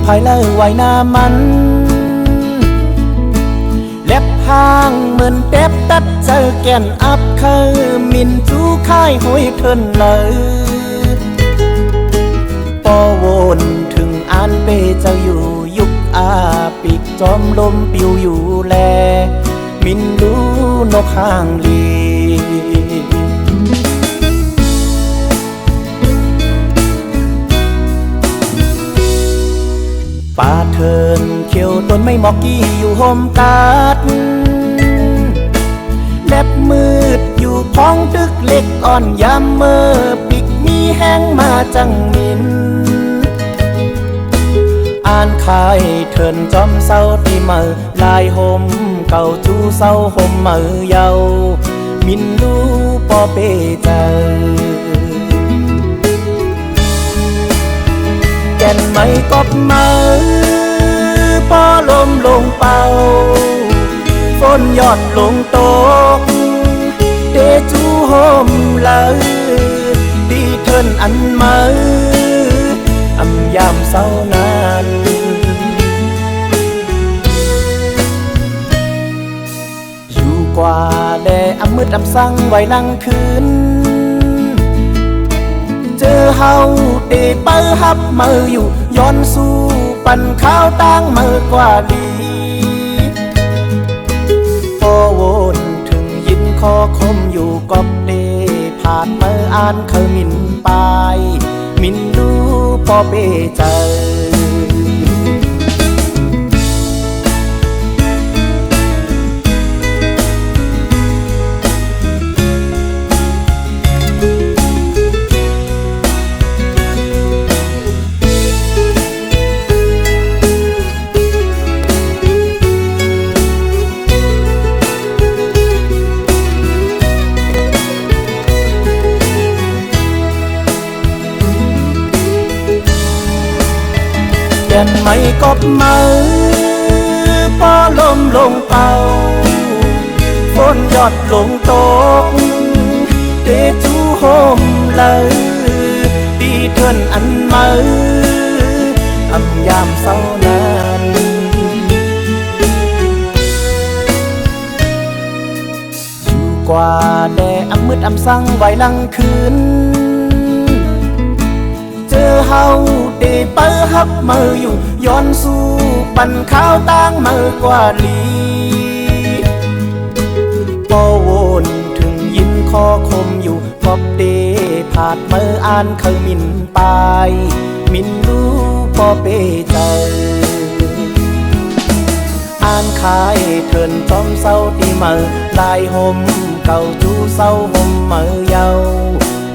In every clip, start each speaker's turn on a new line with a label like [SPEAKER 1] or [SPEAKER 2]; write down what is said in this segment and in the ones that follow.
[SPEAKER 1] ภายเลิกไว้หน้ามันเล็บห้างเหมือนเต็บตัดเจอแก่นอับเคยมินจูค่ายห้อยเทินเลยปอวนถึงอันเปเจ้าอยู่ยุคอาปีกจอมลมปิวอยู่แลมินดูนกห้างลีป่าเทินเขียวต้นไม่หมอกกี้อยู่ห่มกาดแลบมืดอยู่พ้องตึกเล็กอ่อนยามเมื่อปิกมีแห้งมาจังมินอ่านขายเทินจอมเศร้าที่มือลายห่มเก่าจูเศร้าห่มมือเยามินดูปอเปเจอแก่นไม่กบมือปอลมลงเป่าฝนยอดลงตกเดจูโฮมเลยดีเทินอันมืออำยามเศร้านานอยู่กว่าแดอำมืดอำสั่งไว้ลังคืนเจอเฮาเดเปิฮับมืออยู่ย้อนสู้ปั่นข้าวตั้งมือกว่าลีพอวนถึงยินคอคมอยู่กอบเดผ่านมืออ่านเคยมินปายมินดูพอเปเจอแก่นไม่กบมือพอลมลงเป่าฝนยอดลงตกเดจูโฮมเลยดีเทินอันมืออำยามเศร้านานอยู่กว่าแดอำมืดอำสั่งไว้ลังคืนเจอเฮาเดเปิฮับมืออยู่ย้อนสู้ปั่นข้าวตั้งมือกว่าลีพอวนถึงยินคอคมอยู่กอบเดผาดมืออ่านเคยมินปายมินดูพอเปเจออ่านขายเทินจอมเศร้าที่มือลายห่มเก่าจูเศร้าห่มมือเยา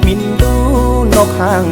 [SPEAKER 1] มินดูนกห้าง